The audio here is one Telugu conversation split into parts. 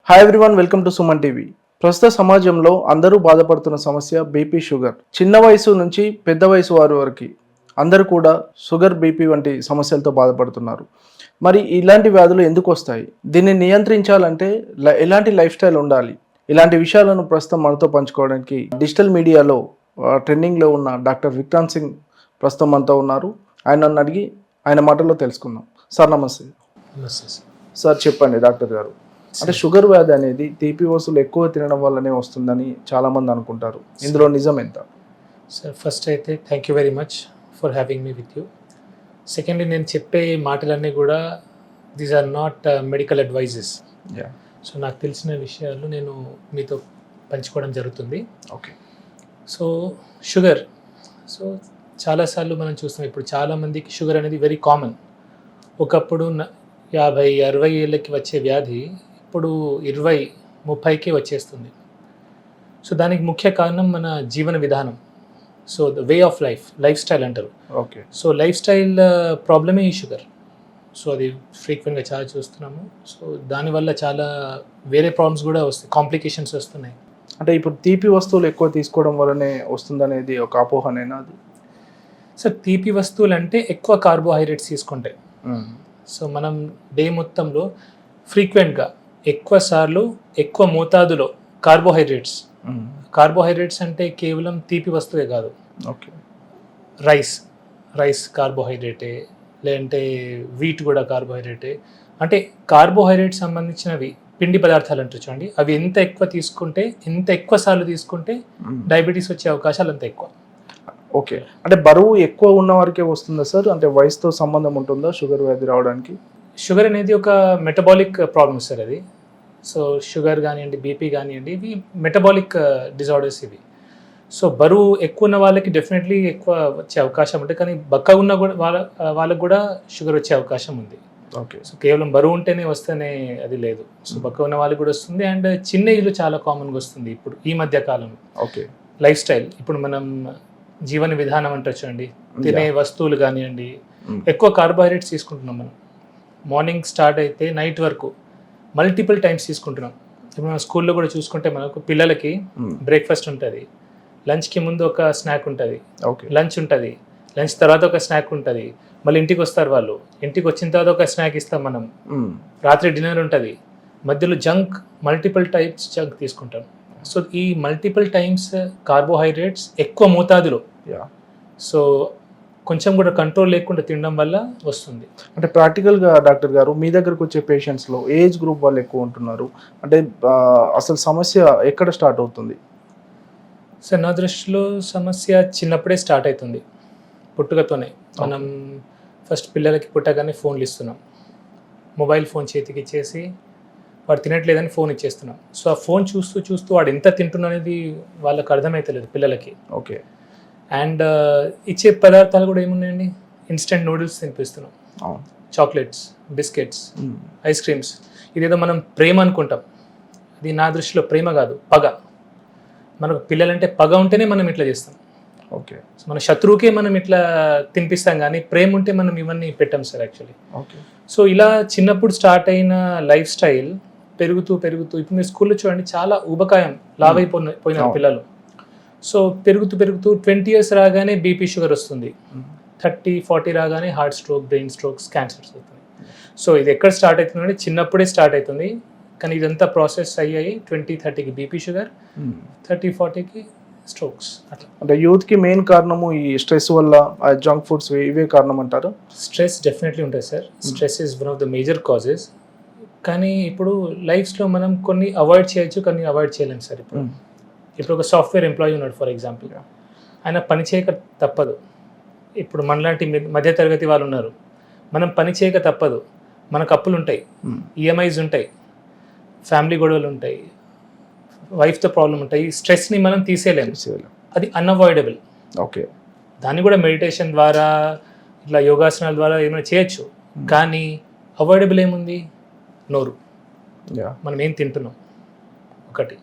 Hi everyone, welcome to Suman TV. ప్రస్తుత సమాజంలో అందరూ బాధపడుతున్న సమస్య బీపీ, షుగర్. చిన్న వయసు నుంచి పెద్ద వయసు వారి వరకు అందరూ కూడా షుగర్, బీపీ వంటి సమస్యలతో బాధపడుతున్నారు. మరి ఇలాంటి వ్యాధులు ఎందుకు వస్తాయి? దీన్ని నియంత్రించాలంటే ఎలాంటి లైఫ్ స్టైల్ ఉండాలి? ఇలాంటి విషయాలను ప్రస్తుతం మనతో పంచుకోవడానికి డిజిటల్ మీడియాలో ట్రెండింగ్లో ఉన్న డాక్టర్ విక్రాంత్ సింగ్ ప్రస్తుతం మనతో ఉన్నారు. ఆయనను అడిగి ఆయన మాటల్లో తెలుసుకుందాం. సార్ నమస్తే. సార్ చెప్పండి డాక్టర్ గారు, అంటే షుగర్ వ్యాధి అనేది తీపి వస్తువులు ఎక్కువ తినడం వల్లనే వస్తుందని చాలా మంది అనుకుంటారు. ఇందులో నిజం ఎంత? సార్ ఫస్ట్ అయితే thank you very much for having me with you. Secondly, నేను చెప్పే మాటలన్నీ కూడా these are not medical advises. So నాకు తెలిసిన విషయాలు నేను మీతో పంచుకోవడం జరుగుతుంది. ఓకే. సో షుగర్, సో చాలాసార్లు మనం చూస్తాం, ఇప్పుడు చాలామందికి షుగర్ అనేది వెరీ కామన్. ఒకప్పుడు 50-60 ఏళ్ళకి వచ్చే వ్యాధి ఇప్పుడు 20-30కి వచ్చేస్తుంది. సో దానికి ముఖ్య కారణం మన జీవన విధానం. So the way of life style అంటారు. ఓకే. సో లైఫ్ స్టైల్ ప్రాబ్లమే ఈ షుగర్. సో అది ఫ్రీక్వెంట్గా చాలా చూస్తున్నాము. సో దానివల్ల చాలా వేరే ప్రాబ్లమ్స్ కూడా వస్తాయి, కాంప్లికేషన్స్ వస్తున్నాయి. అంటే ఇప్పుడు తీపి వస్తువులు ఎక్కువ తీసుకోవడం వల్లనే వస్తుందనేది ఒక అపోహనేనా అది? సార్ తీపి వస్తువులు అంటే ఎక్కువ కార్బోహైడ్రేట్స్ తీసుకుంటాయి. సో మనం డే మొత్తంలో ఫ్రీక్వెంట్గా ఎక్కువ సార్లు ఎక్కువ మోతాదులో కార్బోహైడ్రేట్స్ అంటే కేవలం తీపి వస్తువే కాదు. ఓకే. రైస్ కార్బోహైడ్రేటే, లేదంటే వీట్ కూడా కార్బోహైడ్రేటే. అంటే కార్బోహైడ్రేట్ సంబంధించినవి పిండి పదార్థాలు అంటారు చూడండి, అవి ఎంత ఎక్కువ సార్లు తీసుకుంటే డయాబెటీస్ వచ్చే అవకాశాలు అంత ఎక్కువ. ఓకే. అంటే బరువు ఎక్కువ ఉన్న వారికే వస్తుందా సార్? అంటే వయసుతో సంబంధం ఉంటుందా షుగర్ వ్యాధి రావడానికి? షుగర్ అనేది ఒక మెటబాలిక్ ప్రాబ్లమ్ సార్ అది. సో షుగర్ కానివ్వండి, బీపీ కానివ్వండి, ఇవి మెటబాలిక్ డిజార్డర్స్ ఇవి. సో బరువు ఎక్కువ ఉన్న వాళ్ళకి డెఫినెట్లీ ఎక్కువ వచ్చే అవకాశం ఉంటుంది, కానీ బక్క ఉన్న కూడా వాళ్ళకు కూడా షుగర్ వచ్చే అవకాశం ఉంది. ఓకే. సో కేవలం బరువు ఉంటేనే వస్తేనే అది లేదు. సో బక్క ఉన్న వాళ్ళకి కూడా వస్తుంది, అండ్ చిన్న ఏజ్లో చాలా కామన్గా వస్తుంది ఇప్పుడు ఈ మధ్య కాలంలో. ఓకే. లైఫ్ స్టైల్, ఇప్పుడు మనం జీవన విధానం అంటే చూడండి, తినే వస్తువులు కానివ్వండి, ఎక్కువ కార్బోహైడ్రేట్స్ తీసుకుంటున్నాం మనం. మార్నింగ్ స్టార్ట్ అయితే నైట్ వరకు మల్టిపుల్ టైమ్స్ తీసుకుంటున్నాం. ఇప్పుడు మనం స్కూల్లో కూడా చూసుకుంటే మనకు పిల్లలకి బ్రేక్ఫాస్ట్ ఉంటుంది, లంచ్కి ముందు ఒక స్నాక్ ఉంటుంది, లంచ్ ఉంటుంది, లంచ్ తర్వాత ఒక స్నాక్ ఉంటుంది, మళ్ళీ ఇంటికి వస్తారు వాళ్ళు, ఇంటికి వచ్చిన తర్వాత ఒక స్నాక్ ఇస్తాం మనం, రాత్రి డిన్నర్ ఉంటుంది, మధ్యలో మల్టిపుల్ టైప్స్ జంక్ తీసుకుంటాం. సో ఈ మల్టిపుల్ టైమ్స్ కార్బోహైడ్రేట్స్ ఎక్కువ మోతాదులో, సో కొంచెం కూడా కంట్రోల్ లేకుండా తినడం వల్ల వస్తుంది. అంటే ప్రాక్టికల్గా డాక్టర్ గారు, మీ దగ్గరకు వచ్చే పేషెంట్స్లో ఏజ్ గ్రూప్ వాళ్ళు ఎక్కువ ఉంటున్నారు, అంటే అసలు సమస్య ఎక్కడ స్టార్ట్ అవుతుంది? సార్ నా దృష్టిలో సమస్య చిన్నప్పుడే స్టార్ట్ అవుతుంది, పుట్టుకతోనే. మనం ఫస్ట్ పిల్లలకి పుట్టగానే ఫోన్లు ఇస్తున్నాం, మొబైల్ ఫోన్ చేతికి ఇచ్చేసి వాడు తినట్లేదని ఫోన్ ఇచ్చేస్తున్నాం. సో ఆ ఫోన్ చూస్తూ వాడు ఎంత తింటున్నా అనేది వాళ్ళకి అర్థమవుతలేదు పిల్లలకి. ఓకే. అండ్ ఇచ్చే పదార్థాలు కూడా ఏమున్నాయండి, ఇన్స్టెంట్ నూడిల్స్ తినిపిస్తున్నాం, చాక్లెట్స్, బిస్కెట్స్, ఐస్ క్రీమ్స్. ఇదేదో మనం ప్రేమ అనుకుంటాం, అది నా దృష్టిలో ప్రేమ కాదు, పగ. మనకు పిల్లలంటే పగ ఉంటేనే మనం ఇట్లా చేస్తాం. ఓకే. సో మన శత్రువుకే మనం ఇట్లా తినిపిస్తాం, కానీ ప్రేమ ఉంటే మనం ఇవన్నీ పెట్టాం సార్ యాక్చువల్లీ. ఓకే. సో ఇలా చిన్నప్పుడు స్టార్ట్ అయిన లైఫ్ స్టైల్ పెరుగుతూ ఇప్పుడు మీరు స్కూల్లో చూడండి, చాలా ఊబకాయం లావైపోయిన పిల్లలు. సో పెరుగుతూ 20 years రాగానే బీపీ, షుగర్ వస్తుంది, 30-40 రాగానే heart stroke, brain strokes, cancers అవుతుంది. సో ఇది ఎక్కడ స్టార్ట్ అవుతుందంటే చిన్నప్పుడే స్టార్ట్ అవుతుంది, కానీ ఇదంతా ప్రాసెస్ అయ్యాయి 20-30కి బీపీ, షుగర్, 30-40కి స్ట్రోక్స్. అట్లా అంటే యూత్కి మెయిన్ కారణము ఈ స్ట్రెస్ వల్ల, జంక్ ఫుడ్స్ ఇవే కారణం అంటారు? స్ట్రెస్ డెఫినెట్లీ ఉంటుంది sir. Stress is one of the major causes. కానీ ఇప్పుడు లైఫ్స్లో మనం కొన్ని అవాయిడ్ చేయొచ్చు, కొన్ని అవాయిడ్ చేయలేము సార్. ఇప్పుడు ఒక సాఫ్ట్వేర్ ఎంప్లాయీ ఉన్నాడు ఫర్ ఎగ్జాంపుల్, ఆయన పని చేయక తప్పదు. ఇప్పుడు మనలాంటి మధ్యతరగతి వాళ్ళు ఉన్నారు, మనం పని చేయక తప్పదు. మనకు అప్పులు ఉంటాయి, ఈఎంఐస్ ఉంటాయి, ఫ్యామిలీ గొడవలు ఉంటాయి, వైఫ్తో ప్రాబ్లం ఉంటాయి. స్ట్రెస్ని మనం తీసేయలేము, అది అన్అవాయిడబుల్. ఓకే. దాన్ని కూడా మెడిటేషన్ ద్వారా, ఇట్లా యోగాసనాల ద్వారా ఏమైనా చేయొచ్చు, కానీ అవాయిడబుల్ ఏముంది? నోరు, మనం ఏం తింటున్నాం ఒకటి,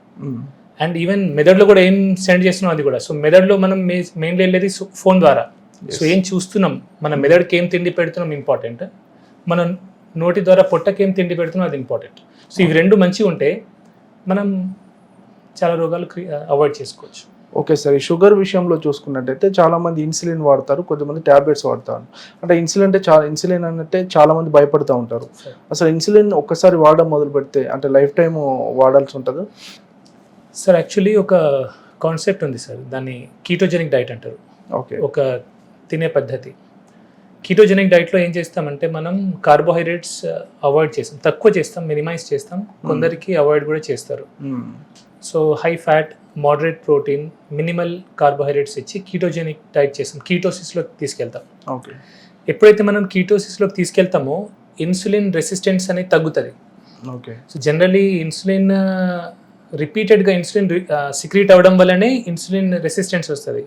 అండ్ ఈవెన్ మెదడులో కూడా ఏం సెండ్ చేస్తున్నాం అది కూడా. సో మెదడులో మనం మెయిన్లీ వెళ్ళేది ఫోన్ ద్వారా. సో ఏం చూస్తున్నాం, మన మెదడుకి ఏం తిండి పెడుతున్నాం ఇంపార్టెంట్, మన నోటి ద్వారా పొట్టకి ఏం తిండి పెడుతున్నాం అది ఇంపార్టెంట్. సో ఇవి రెండు మంచిగా ఉంటే మనం చాలా రోగాలు అవాయిడ్ చేసుకోవచ్చు. ఓకే సార్, ఈ షుగర్ విషయంలో చూసుకున్నట్టయితే చాలామంది ఇన్సులిన్ వాడతారు, కొంతమంది ట్యాబ్లెట్స్ వాడతారు. అంటే ఇన్సులిన్ అంటే చాలామంది భయపడుతూ ఉంటారు. అసలు ఇన్సులిన్ ఒక్కసారి వాడడం మొదలు పెడితే అంటే లైఫ్ టైం వాడాల్సి ఉంటుందా? సార్ యాక్చువల్లీ ఒక కాన్సెప్ట్ ఉంది సార్, దాన్ని కీటోజెనిక్ డైట్ అంటారు. ఓకే. ఒక తినే పద్ధతి. కీటోజెనిక్ డైట్లో ఏం చేస్తామంటే మనం కార్బోహైడ్రేట్స్ అవాయిడ్ చేస్తాం, తక్కువ చేస్తాం, మినిమైజ్ చేస్తాం. కొందరికి అవాయిడ్ కూడా చేస్తారు. So high fat, moderate protein, minimal carbohydrates ఇచ్చి కీటోజెనిక్ డైట్ చేస్తాం, కీటోసిస్లోకి తీసుకెళ్తాం. ఓకే. ఎప్పుడైతే మనం కీటోసిస్లోకి తీసుకెళ్తామో ఇన్సులిన్ రెసిస్టెన్స్ అనేది తగ్గుతుంది. ఓకే. సో జనరలీ ఇన్సులిన్ రిపీటెడ్గా ఇన్సులిన్ సిక్రీట్ అవ్వడం వల్లనే ఇన్సులిన్ రెసిస్టెన్స్ వస్తుంది.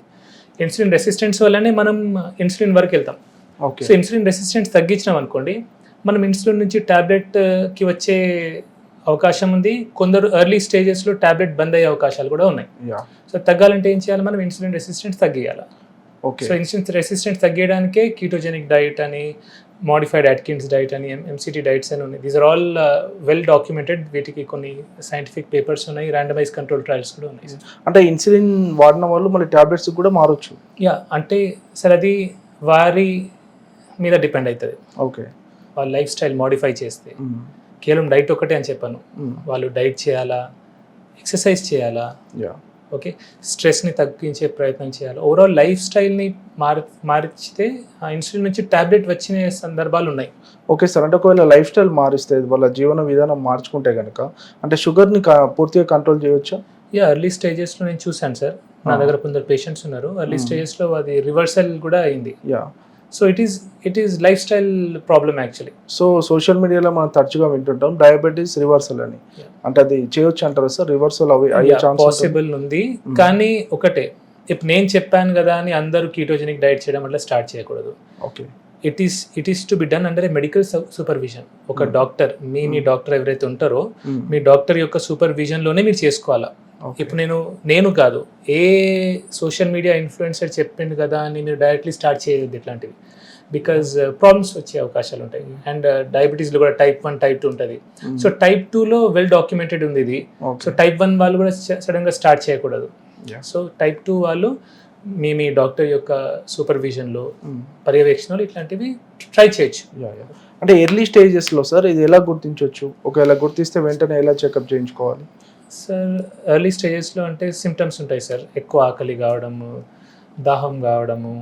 ఇన్సులిన్ రెసిస్టెన్స్ వల్లనే మనం ఇన్సులిన్ వరకు వెళ్తాం. ఓకే. సో ఇన్సులిన్ రెసిస్టెన్స్ తగ్గించినాం అనుకోండి, మనం ఇన్సులిన్ నుంచి ట్యాబ్లెట్కి వచ్చే అవకాశం ఉంది. కొందరు ఎర్లీ స్టేజెస్లో ట్యాబ్లెట్ బంద్ అయ్యే అవకాశాలు కూడా ఉన్నాయి. సో తగ్గాలంటే ఏం చేయాలి, మనం ఇన్సులిన్ రెసిస్టెన్స్ తగ్గియాలి. ఓకే. సో ఇన్సులిన్ రెసిస్టెన్స్ తగ్గడానికే కీటోజెనిక్ డైట్ అని, మోడిఫైడ్ అట్కిన్స్ డైట్ అని, ఎంసిటీ డైట్స్ అని ఉన్నాయి. These are all well documented. వీటికి కొన్ని సైంటిఫిక్ పేపర్స్ ఉన్నాయి, ర్యాండమైజ్ కంట్రోల్ ట్రయల్స్ కూడా ఉన్నాయి. అంటే ఇన్సులిన్ వాడిన వాళ్ళు మళ్ళీ ట్యాబ్లెట్స్ కూడా మారొచ్చు? యా, అంటే సార్ అది వారి మీద డిపెండ్ అవుతుంది. ఓకే. వాళ్ళ లైఫ్ స్టైల్ మోడిఫై చేస్తే. కేవలం డైట్ ఒకటే అని చెప్పాను, వాళ్ళు డైట్ చేయాలా, ఎక్సర్సైజ్ చేయాలా, ఓకే, స్ట్రెస్ని తగ్గించే ప్రయత్నం చేయాలి, ఓవరాల్ లైఫ్ స్టైల్ని మార్చితే ఆ ఇన్సులిన్ నుంచి ట్యాబ్లెట్ వచ్చిన సందర్భాలు ఉన్నాయి. ఓకే సార్, అంటే ఒకవేళ లైఫ్ స్టైల్ మారిస్తే, వాళ్ళ జీవన విధానం మార్చుకుంటే కనుక అంటే షుగర్ని పూర్తిగా కంట్రోల్ చేయవచ్చా? యా, ఎర్లీ స్టేజెస్లో నేను చూశాను సార్, నా దగ్గర కొందరు పేషెంట్స్ ఉన్నారు, ఎర్లీ స్టేజెస్లో అది రివర్సల్ కూడా అయింది. Yeah. So it is life style problem actually. So social మీడియాలో మనం తరచుగా వింటుంటాం డయాబెటీస్ రివర్సల్ అని, అంటే అది చేయొచ్చు అంటారా సార్? రివర్సల్ అయ్యే ఛాన్స్ పాసిబుల్ ఉంది, కానీ ఒకటే, ఇప్పుడు నేను చెప్పాను కదా అని అందరూ కీటోజెనిక్ డైట్ చేయడం వల్ల స్టార్ట్ చేయకూడదు. Okay. It is to be done under A medical supervision. ఒక డాక్టర్, మీ డాక్టర్ ఎవరైతే ఉంటారో మీ డాక్టర్ యొక్క సూపర్విజన్లోనే మీరు చేసుకోవాలా. ఇప్పుడు నేను కాదు, ఏ సోషల్ మీడియా ఇన్ఫ్లుయెన్సర్ చెప్పింది కదా అని మీరు డైరెక్ట్లీ స్టార్ట్ చేయొద్దు ఇట్లాంటివి, బికాజ్ ప్రాబ్లమ్స్ వచ్చే అవకాశాలు ఉంటాయి. అండ్ డయాబెటీస్లో కూడా టైప్ 1, టైప్ 2 ఉంటుంది. సో టైప్ 2లో వెల్ డాక్యుమెంటెడ్ ఉంది ఇది. సో టైప్ 1 వాళ్ళు కూడా సడన్గా స్టార్ట్ చేయకూడదు. సో టైప్ 2 వాళ్ళు మీ డాక్టర్ యొక్క సూపర్విజన్లో, పర్యవేక్షణలో ఇట్లాంటివి ట్రై చేయొచ్చు. అంటే ఎర్లీ స్టేజెస్లో సార్ ఇది ఎలా గుర్తించవచ్చు? ఒకవేళ గుర్తిస్తే వెంటనే ఎలా చెకప్ చేయించుకోవాలి? సార్ ఎర్లీ స్టేజెస్లో అంటే సిమ్టమ్స్ ఉంటాయి సార్, ఎక్కువ ఆకలి కావడము, దాహం కావడము,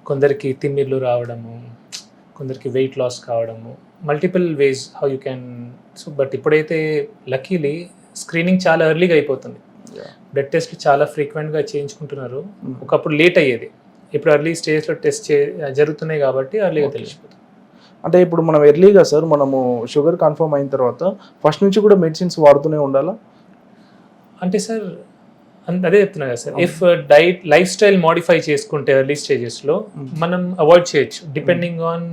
కొందరికి తిమ్మిర్లు రావడము, కొందరికి వెయిట్ లాస్ కావడము, multiple ways how you can. So but ఇప్పుడైతే లక్కీలీ స్క్రీనింగ్ చాలా ఎర్లీగా అయిపోతుంది, బ్లడ్ టెస్ట్లు చాలా ఫ్రీక్వెంట్గా చేయించుకుంటున్నారు. ఒకప్పుడు లేట్ అయ్యేది, ఇప్పుడు ఎర్లీ స్టేజ్లో టెస్ట్ జరుగుతున్నాయి కాబట్టి ఎర్లీగా తెలిసిపోతుంది. అంటే ఇప్పుడు మనం ఎర్లీగా సార్ మనము షుగర్ కన్ఫర్మ్ అయిన తర్వాత ఫస్ట్ నుంచి కూడా మెడిసిన్స్ వాడుతూనే ఉండాలా? అంటే సార్ అదే చెప్తున్నా కదా sir, if life style modify చేసుకుంటే ఎర్లీ స్టేజెస్లో మనం అవాయిడ్ చేయొచ్చు, డిపెండింగ్ ఆన్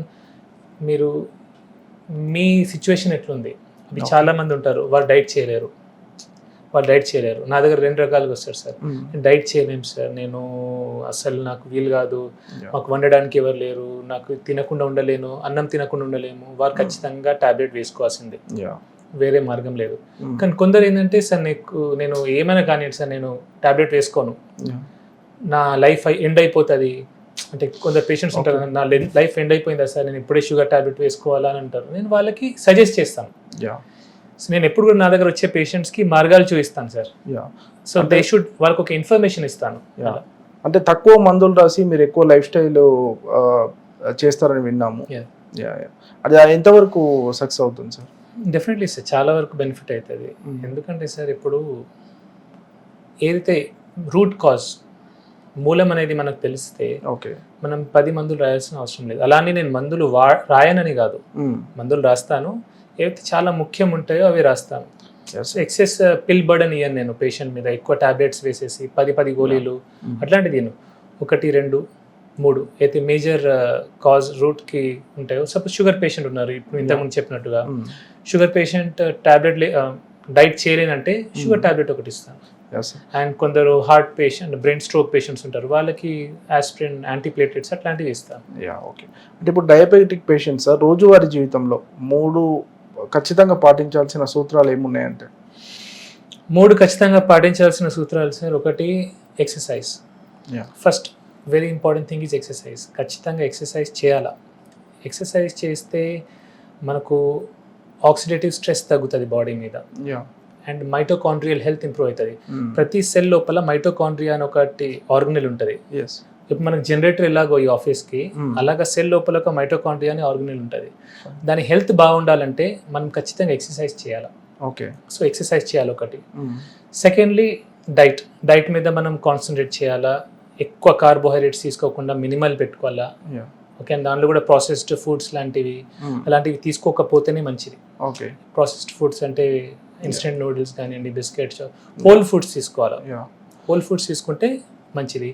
మీ సిచ్యువేషన్ ఎట్లుంది. ఇప్పుడు చాలామంది ఉంటారు వాళ్ళు డైట్ చేయలేరు. నా దగ్గర 2 రకాలుగా వస్తారు సార్, డైట్ చేయలేము సార్, నేను అసలు నాకు వీలు కాదు, మాకు వండడానికి ఎవరు లేరు, నాకు తినకుండా ఉండలేను, అన్నం తినకుండా ఉండలేము, వారు ఖచ్చితంగా టాబ్లెట్ వేసుకోవాల్సిందే, వేరే మార్గం లేదు. కానీ కొందరు ఏంటంటే సార్ నేను ఏమైనా కానీ సార్ నేను టాబ్లెట్ వేసుకోను, నా లైఫ్ ఎండ్ అయిపోతుంది అంటే కొందరు పేషెంట్స్ ఉంటారు, నా లైఫ్ ఎండ్ అయిపోయిందా సార్, నేను ఇప్పుడే షుగర్ టాబ్లెట్ వేసుకోవాలా అని అంటారు. నేను వాళ్ళకి సజెస్ట్ చేస్తాను. సో నేను ఎప్పుడు కూడా నా దగ్గర వచ్చే పేషెంట్స్కి మార్గాలు చూపిస్తాను సార్. సో దే షుడ్, వాళ్ళకి ఒక ఇన్ఫర్మేషన్ ఇస్తాను. అంటే తక్కువ మందులు రాసి మీరు ఎక్కువ లైఫ్ స్టైల్ చేస్తారని విన్నాము. అది ఎంతవరకు సక్సెస్ అవుతుంది సార్? డెఫినెట్లీ సార్, చాలా వరకు బెనిఫిట్ అవుతుంది. ఎందుకంటే సార్ ఇప్పుడు ఏదైతే రూట్ కాజ్, మూలం అనేది మనకు తెలిస్తే ఓకే, మనం 10 మందులు రాయాల్సిన అవసరం లేదు. అలానే నేను మందులు రాయనని కాదు, మందులు రాస్తాను, ఏవైతే చాలా ముఖ్యం ఉంటాయో అవి రాస్తాను. ఎక్సెస్ పిల్ బర్డన్ ఇయ్యను నేను పేషెంట్ మీద, ఎక్కువ టాబ్లెట్స్ వేసేసి 10 గోళీలు అట్లాంటిది 1, 2, 3 అయితే మేజర్ కాజ్ రూట్కి ఉంటాయో. సపోజ్ షుగర్ పేషెంట్ ఉన్నారు, ఇప్పుడు ఇంతకుముందు చెప్పినట్టుగా షుగర్ పేషెంట్ టాబ్లెట్ డైట్ చేయలేనంటే షుగర్ టాబ్లెట్ ఒకటి ఇస్తాను. అండ్ కొందరు heart patient, brain stroke patients ఉంటారు, వాళ్ళకి ఆస్పిరిన్, యాంటీప్లేటెట్స్ అట్లాంటివి ఇస్తాను. ఓకే. అంటే ఇప్పుడు డయాబెటిక్ పేషెంట్స్ రోజువారీ జీవితంలో 3 ఖచ్చితంగా పాటించాల్సిన సూత్రాలు ఏమున్నాయంటే? 3 ఖచ్చితంగా పాటించాల్సిన సూత్రాలు సార్. ఒకటి exercise. Yeah. First very important thing is exercise. ఖచ్చితంగా ఎక్సర్సైజ్ చేయాలా. ఎక్సర్సైజ్ చేస్తే మనకు ఆక్సిడేటివ్ స్ట్రెస్ తగ్గుతుంది బాడీ మీద yeah. And mitochondrial health improve అవుతుంది. ప్రతి సెల్ లోపల మైటోకాండ్రియా అని ఒకటి ఆర్గనెల్ ఉంటుంది. ఎస్. ఇప్పుడు మనకు జనరేటర్ ఎలాగో ఈ ఆఫీస్కి అలాగా సెల్ లోపల ఒక మైటోకాండ్రియా అని ఆర్గనెల్ ఉంటుంది. దాని హెల్త్ బాగుండాలంటే మనం ఖచ్చితంగా ఎక్సర్సైజ్ చేయాలి. ఓకే. సో ఎక్సర్సైజ్ చేయాలి ఒకటి. సెకండ్లీ డైట్ మీద మనం కాన్సన్ట్రేట్ చేయాలా. ఎక్కువ కార్బోహైడ్రేట్స్ తీసుకోకుండా మినిమల్ పెట్టుకోవాలా. ఓకే. అండ్ దాంట్లో కూడా ప్రాసెస్డ్ ఫుడ్స్ అలాంటివి తీసుకోకపోతేనే మంచిది. ఓకే. ప్రాసెస్డ్ ఫుడ్స్ అంటే ఇన్స్టెంట్ నూడిల్స్ కానివ్వండి, బిస్కెట్స్, హోల్ ఫుడ్స్ తీసుకోవాలి. హోల్ ఫుడ్స్ తీసుకుంటే మంచిది.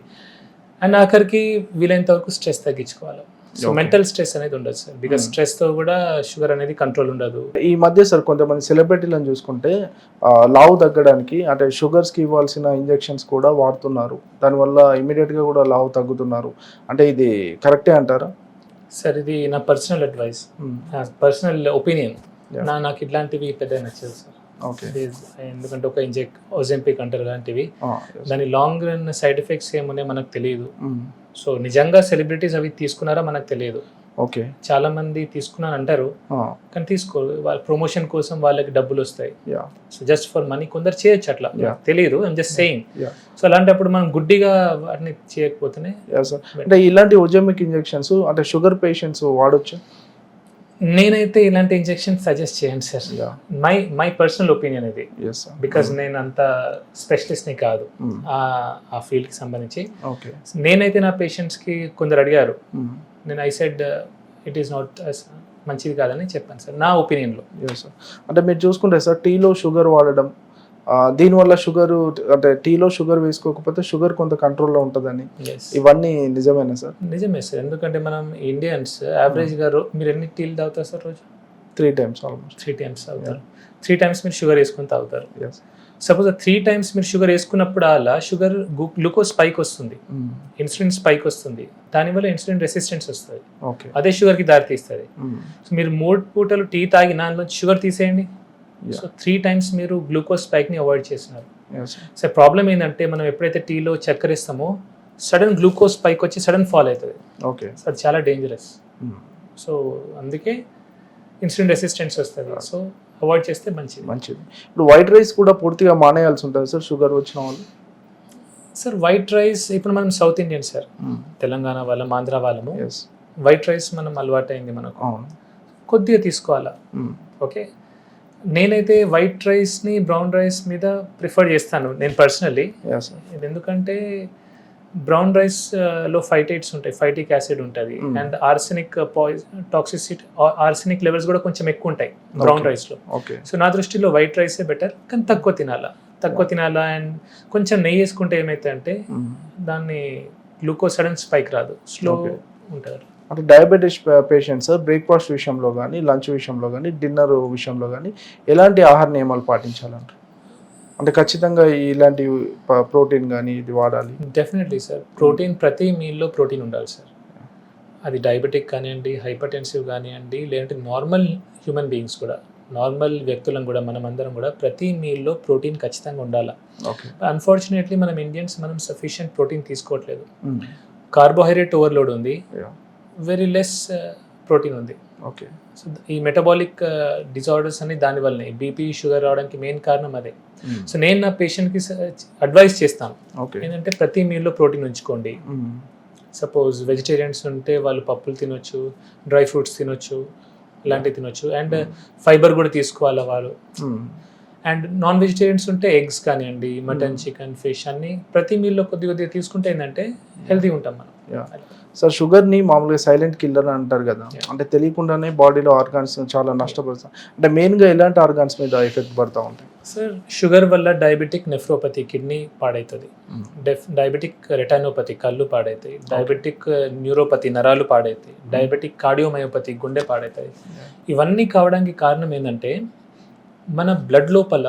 అండ్ ఆఖరికి వీలైనంత వరకు స్ట్రెస్ తగ్గించుకోవాలి. సో మెంటల్ స్ట్రెస్ అనేది ఉండదు సార్. బికాస్ స్ట్రెస్తో కూడా షుగర్ అనేది కంట్రోల్ ఉండదు. ఈ మధ్య సార్ కొంతమంది సెలబ్రిటీలను చూసుకుంటే లావు తగ్గడానికి అంటే షుగర్స్కి ఇవ్వాల్సిన ఇంజెక్షన్స్ కూడా వాడుతున్నారు. దానివల్ల ఇమీడియట్గా కూడా లావు తగ్గుతున్నారు. అంటే ఇది కరెక్టే అంటారా? సార్ ఇది నా పర్సనల్ అడ్వైస్, పర్సనల్ ఒపీనియన్. నాకు ఇట్లాంటివి పెద్ద నచ్చదు సార్. ఓకే. ఎందుకంటే ఒక ఓజెంపిక్ అంటారు అలాంటివి, దాని లాంగ్ రన్ సైడ్ ఎఫెక్ట్స్ ఏమున్నాయో మనకు తెలియదు. సో నిజంగా సెలబ్రిటీస్ అవి తీసుకున్నారా మనకు తెలియదు. ఓకే. చాలా మంది తీసుకున్నాను అంటారు కానీ తీసుకోరు. వాళ్ళ ప్రమోషన్ కోసం వాళ్ళకి డబ్బులు వస్తాయి. సో జస్ట్ ఫర్ మనీ కొందరు చేయొచ్చు, అట్లా తెలియదు. I'm just saying. సో అలాంటప్పుడు మనం గుడ్డిగా వాటిని చేయకపోతేనే. అంటే ఇలాంటి ఓజెమిక్ ఇంజెక్షన్స్ అంటే షుగర్ పేషెంట్స్ వాడొచ్చు? నేనైతే ఇలాంటి ఇంజెక్షన్ సజెస్ట్ చేయండి సార్. మై పర్సనల్ ఒపీనియన్ ఇది. బికాజ్ నేను అంత స్పెషలిస్ట్ని కాదు ఆ ఫీల్డ్కి సంబంధించి. నేనైతే నా పేషెంట్స్కి కొందరు అడిగారు, నేను I said it is not మంచిది కాదని చెప్పాను సార్, నా ఒపీనియన్లో. అంటే మీరు చూసుకుంటే సార్ టీలో షుగర్ వాడడం, దీనివల్ల షుగర్ అంటే టీలో షుగర్ వేసుకోకపోతే షుగర్ కొంత కంట్రోల్లో ఉంటుందని, ఇవన్నీ నిజమేనా సార్? నిజమే సార్. ఎందుకంటే మనం ఇండియన్స్ యావరేజ్గా మీరు ఎన్ని టీలు తాగుతారు సార్ రోజు? 3 times ఆల్మోస్ట్. 3 times తాగుతారు. 3 times మీరు షుగర్ వేసుకొని తాగుతారు. సపోజ్ 3 times మీరు షుగర్ వేసుకున్నప్పుడు అలా షుగర్ గ్లూకోజ్ స్పైక్ వస్తుంది, ఇన్సులిన్ స్పైక్ వస్తుంది. దానివల్ల ఇన్సులిన్ రెసిస్టెన్స్ వస్తుంది. అదే షుగర్కి దారి తీస్తుంది. సో మీరు 3 పూటలు టీ తాగి దానిలో షుగర్ తీసేయండి. సో 3 times మీరు గ్లూకోజ్ స్పైక్ని అవాయిడ్ చేస్తున్నారు. సో ప్రాబ్లం ఏంటంటే మనం ఎప్పుడైతే టీలో చక్కెర ఇస్తామో సడన్ గ్లూకోజ్ స్పైక్ వచ్చి సడన్ ఫాల్ అవుతుంది. ఓకే. సో అది చాలా డేంజరస్. సో అందుకే ఇన్సులిన్ రెసిస్టెన్స్ వస్తుంది. సో అవాయిడ్ చేస్తే మంచిది. ఇప్పుడు వైట్ రైస్ కూడా పూర్తిగా మానేయాల్సి ఉంటుంది సార్ షుగర్ వచ్చిన వాళ్ళు? సార్ వైట్ రైస్ ఇప్పుడు మనం సౌత్ ఇండియన్ సార్, తెలంగాణ వాళ్ళం, ఆంధ్ర వాళ్ళము, వైట్ రైస్ మనం అలవాటైంది మనకు, కొద్దిగా తీసుకోవాలా. ఓకే. నేనైతే వైట్ రైస్ని బ్రౌన్ రైస్ మీద ప్రిఫర్ చేస్తాను నేను పర్సనల్లీ. ఎందుకంటే బ్రౌన్ రైస్లో ఫైటేట్స్ ఉంటాయి, ఫైటిక్ యాసిడ్ ఉంటుంది, and arsenic toxicity, arsenic levels కూడా కొంచెం ఎక్కువ ఉంటాయి బ్రౌన్ రైస్లో. సో నా దృష్టిలో వైట్ రైసే బెటర్, కానీ తక్కువ తినాలా. అండ్ కొంచెం నెయ్యి వేసుకుంటే ఏమైతే అంటే దాన్ని గ్లూకోజ్ సడన్ స్పైక్ రాదు, స్లో ఉంటారు. అంటే డయాబెటీస్ పేషెంట్స్ బ్రేక్ఫాస్ట్ విషయంలో కానీ, లంచ్ విషయంలో కానీ, డిన్నర్ విషయంలో కానీ ఎలాంటి ఆహార నియమాలు పాటించాలంటారు? అంటే ఖచ్చితంగా ఇలాంటి ప్రోటీన్ కానీ ఇది వాడాలి? Definitely sir. ప్రోటీన్ ప్రతి మీల్లో ప్రోటీన్ ఉండాలి సార్. అది డయాబెటిక్ కానివ్వండి, హైపర్టెన్సివ్ కానివ్వండి, లేదంటే నార్మల్ హ్యూమన్ బీయింగ్స్ కూడా, నార్మల్ వ్యక్తులను కూడా, మనం అందరం కూడా ప్రతి మీల్లో ప్రోటీన్ ఖచ్చితంగా ఉండాలి. అన్ఫార్చునేట్లీ మనం ఇండియన్స్ సఫిషియంట్ ప్రోటీన్ తీసుకోవట్లేదు. కార్బోహైడ్రేట్ ఓవర్లోడ్ ఉంది, వెరీ లెస్ ప్రోటీన్ ఉంది. ఓకే. సో ఈ మెటబాలిక్ డిజార్డర్స్ అన్ని దానివల్లనే, బీపీ, షుగర్ రావడానికి మెయిన్ కారణం అదే. సో నేను నా పేషెంట్కి అడ్వైస్ చేస్తాను ఏంటంటే ప్రతి మీల్లో ప్రోటీన్ ఉంచుకోండి. సపోజ్ వెజిటేరియన్స్ ఉంటే వాళ్ళు పప్పులు తినొచ్చు, డ్రై ఫ్రూట్స్ తినొచ్చు, ఇలాంటివి తినొచ్చు, అండ్ ఫైబర్ కూడా తీసుకోవాలి వాళ్ళు. అండ్ నాన్ వెజిటేరియన్స్ ఉంటే ఎగ్స్ కానివ్వండి, మటన్, చికెన్, ఫిష్ అన్ని ప్రతి మీల్లో కొద్దిగా తీసుకుంటే ఏంటంటే హెల్తీగా ఉంటాం మనం. సార్ షుగర్ని మామూలుగా సైలెంట్ కిల్లర్ అంటారు కదా, అంటే తెలియకుండానే బాడీలో ఆర్గాన్స్ చాలా నష్టపరుస్తాం. అంటే మెయిన్గా ఎలాంటి ఆర్గాన్స్ మీద ఎఫెక్ట్ పడుతూ ఉంటాయి సార్? షుగర్ వల్ల డయాబెటిక్ నెఫ్రోపతి, కిడ్నీ పాడవుతుంది, డయాబెటిక్ రెటైనోపతి, కళ్ళు పాడవుతాయి, డయాబెటిక్ న్యూరోపతి, నరాలు పాడవుతాయి, డయాబెటిక్ కార్డియోమయోపతి, గుండె పాడవుతాయి. ఇవన్నీ కావడానికి కారణం ఏంటంటే మన బ్లడ్ లోపల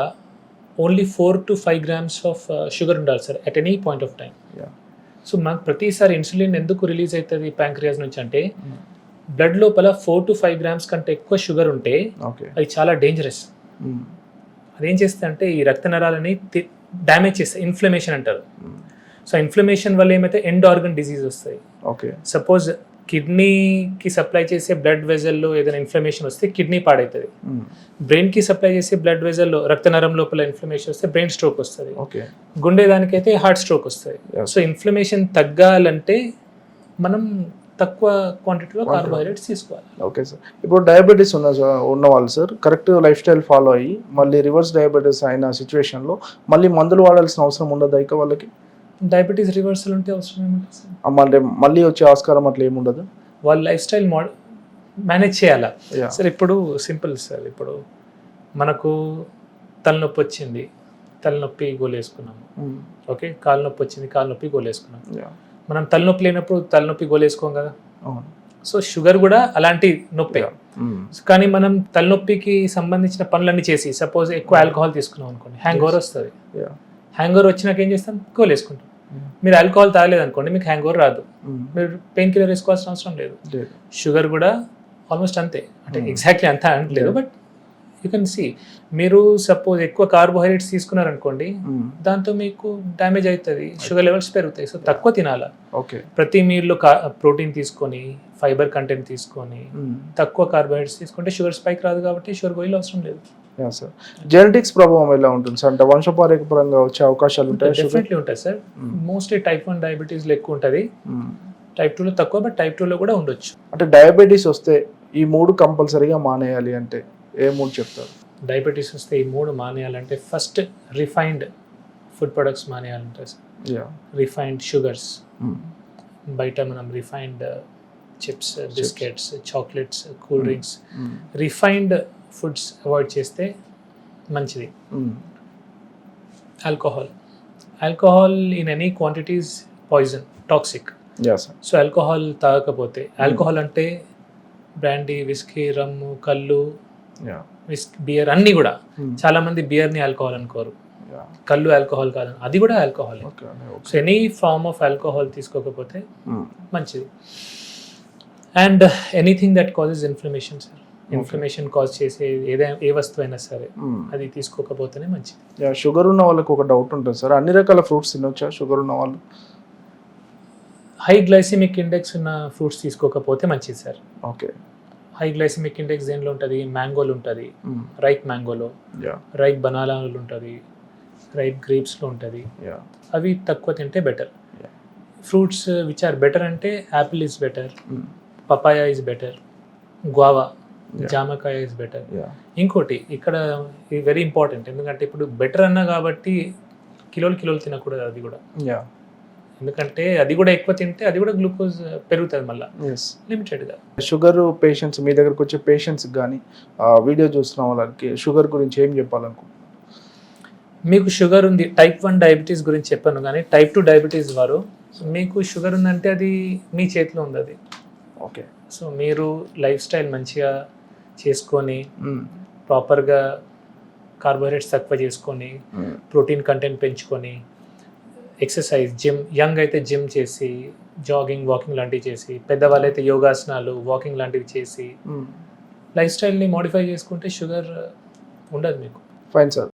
only 4 to 5 grams of sugar ఉండాలి sir at any point of time. So మనకు ప్రతిసారి ఇన్సులిన్ ఎందుకు రిలీజ్ అవుతుంది ప్యాంక్రియాస్ నుంచి అంటే బ్లడ్ లోపల 4 to 5 grams కంటే ఎక్కువ షుగర్ ఉంటే అది చాలా డేంజరస్. అదేం చేస్తే అంటే ఈ రక్త నరాలని డ్యామేజ్ చేస్తాయి, ఇన్ఫ్లమేషన్ అంటారు. సో ఇన్ఫ్లమేషన్ వల్ల ఏమైతే ఎండ్ ఆర్గన్ డిసీజ్ వస్తాయి. ఓకే. సపోజ్ కిడ్నీకి సప్లై చేసే బ్లడ్ వెజల్లో ఏదైనా ఇన్ఫ్లమేషన్ వస్తే కిడ్నీ పాడవుతుంది. బ్రెయిన్కి సప్లై చేసే బ్లడ్ వెజల్లో రక్తనరం లోపల ఇన్ఫ్లమేషన్ వస్తే బ్రెయిన్ స్ట్రోక్ వస్తుంది. ఓకే. గుండె దానికైతే హార్ట్ స్ట్రోక్ వస్తుంది. సో ఇన్ఫ్లమేషన్ తగ్గాలంటే మనం తక్కువ క్వాంటిటీలో కార్బోహైడ్రేట్స్ తీసుకోవాలి. Okay sir. ఇప్పుడు డయాబెటీస్ ఉన్న వాళ్ళు sir correct life style follow అయ్యి మళ్ళీ రివర్స్ డయాబెటీస్ అయిన సిచ్యువేషన్లో మళ్ళీ మందులు వాడాల్సిన అవసరం ఉండదు ఇక వాళ్ళకి? డయాబెటీస్ రివర్సల్ ఉంటే అవసరం ఏముంటుంది సార్? అంటే మళ్ళీ వచ్చే ఆస్కారం అట్లా ఏముండదు? వాళ్ళ లైఫ్ స్టైల్ మేనేజ్ చేయాలా సార్? ఇప్పుడు సింపుల్ సార్, ఇప్పుడు మనకు తలనొప్పి వచ్చింది, తలనొప్పి గోలేసుకున్నాము. ఓకే, కాలు నొప్పి వచ్చింది, కాలు నొప్పి గోలేసుకున్నాం. మనం తలనొప్పి లేనప్పుడు తలనొప్పి గోలేసుకోం కదా. సో షుగర్ కూడా అలాంటి నొప్పి. కానీ మనం తలనొప్పికి సంబంధించిన పనులన్నీ చేసి సపోజ్ ఎక్కువ ఆల్కహాల్ తీసుకున్నాం అనుకోండి, హ్యాంగ్ ఓవర్ వస్తుంది. హ్యాంగ్ ఓవర్ వచ్చినాక ఏం చేస్తాం? గోలేసుకుంటాం. మీరు ఆల్కహాల్ తాగలేదు అనుకోండి, మీకు హ్యాంగ్ ఓవర్ రాదు, మీరు పెయిన్ కిల్లర్ వేసుకోవాల్సిన అవసరం లేదు. షుగర్ కూడా ఆల్మోస్ట్ అంతే, అంటే ఎగ్జాక్ట్లీ అంతా అనట్లేదు, బట్ యూ కెన్ సీ. మీరు సపోజ్ ఎక్కువ కార్బోహైడ్రేట్స్ తీసుకున్నారనుకోండి, దాంతో మీకు డ్యామేజ్ అవుతుంది, షుగర్ లెవెల్స్ పెరుగుతాయి. సో తక్కువ తినాలా. ఓకే. ప్రతి మీల్లో ప్రోటీన్ తీసుకొని, ఫైబర్ కంటెంట్ తీసుకొని, తక్కువ కార్బోహైడ్రేట్స్ తీసుకుంటే షుగర్ స్పైక్ రాదు, కాబట్టి షుగర్ గోళీలు అవసరం లేదు. సార్ జెనెటిక్స్ ప్రభావం ఎలా ఉంటుంది సార్? అంటే వంశపారంపర్యంగా వచ్చే అవకాశాలు ఉంటాయి? డెఫినెట్లీ ఉంటాయి సార్. మోస్ట్లీ టైప్ 1 డయాబెటీస్లో ఎక్కువ ఉంటుంది, టైప్ 2లో తక్కువ, బట్ టైప్ 2లో కూడా ఉండొచ్చు. అంటే డయాబెటీస్ వస్తే ఈ 3 కంపల్సరీగా మానేయాలి అంటే ఏ 3 చెప్తారు? డయాబెటీస్ వస్తే ఈ 3 మానేయాలంటే ఫస్ట్ రిఫైన్డ్ ఫుడ్ ప్రొడక్ట్స్ మానేయాలంటే సార్. రిఫైన్డ్ షుగర్స్, బయట మనం refined chips, biscuits, chocolates, cool drinks, refined foods avoid చేస్తే మంచిది. Alcohol in any quantities poison, toxic. So alcohol తాగకపోతే, ఆల్కహాల్ అంటే బ్రాండీ, విస్కీ, రమ్ము, కళ్ళు, బియర్ అన్నీ కూడా. చాలా మంది బియర్ని ఆల్కహాల్ అనుకోరు, కళ్ళు ఆల్కహాల్ కాదు, అది కూడా alcohol. So any form of alcohol తీసుకోకపోతే మంచిది. And anything that causes inflammation sir, inflammation cause చేసే ఏ వస్తువు అయినా సరే అది తీసుకోకపోతేనే మంచిది. షుగర్ ఉన్న వాళ్ళకి ఒక డౌట్ ఉంటుంది సార్, అన్ని రకాల ఫ్రూట్స్ తినొచ్చా షుగర్ ఉన్న వాళ్ళు? హై గ్లైసిమిక్ ఇండెక్స్ ఉన్న ఫ్రూట్స్ తీసుకోకపోతే మంచిది sir. Okay. High glycemic index దేనిలో ఉంటుంది? మ్యాంగోలో ఉంటుంది, రైప్ మ్యాంగోలో, రైప్ బనానాలో ఉంటుంది, రైప్ గ్రేప్స్లో ఉంటుంది. అవి తక్కువ తింటే better. Fruits which are better అంటే apple is better, papaya is better, guava, జామకాయ ఇస్ బెటర్. ఇంకోటి ఇక్కడ వెరీ ఇంపార్టెంట్, ఎందుకంటే ఇప్పుడు బెటర్ అన్నా కాబట్టి కిలోలు తినకూడదు అది కూడా. ఎందుకంటే అది కూడా ఎక్కువ తింటే అది కూడా గ్లూకోజ్ పెరుగుతుంది మళ్ళీ లిమిటెడ్గా. షుగర్ పేషెంట్స్, మీ దగ్గరకు వచ్చే పేషెంట్స్ కానీ వీడియో చూస్తున్న వాళ్ళకి షుగర్ గురించి ఏం చెప్పాలనుకుంటున్నాను? మీకు షుగర్ ఉంది, టైప్ 1 డయాబెటీస్ గురించి చెప్పాను, కానీ టైప్ 2 డయాబెటీస్ వారు మీకు షుగర్ ఉందంటే అది మీ చేతిలో ఉంది అది. ఓకే. సో మీరు లైఫ్ స్టైల్ మంచిగా చేసుకొని, ప్రాపర్గా కార్బోహైడ్రేట్స్ తక్కువ చేసుకొని, ప్రోటీన్ కంటెంట్ పెంచుకొని, ఎక్సర్సైజ్, జిమ్, యంగ్ అయితే జిమ్ చేసి, జాగింగ్, వాకింగ్ లాంటివి చేసి, పెద్దవాళ్ళు అయితే యోగాసనాలు, వాకింగ్ లాంటివి చేసి లైఫ్ స్టైల్ని మోడిఫై చేసుకుంటే షుగర్ ఉండదు మీకు. Fine sir.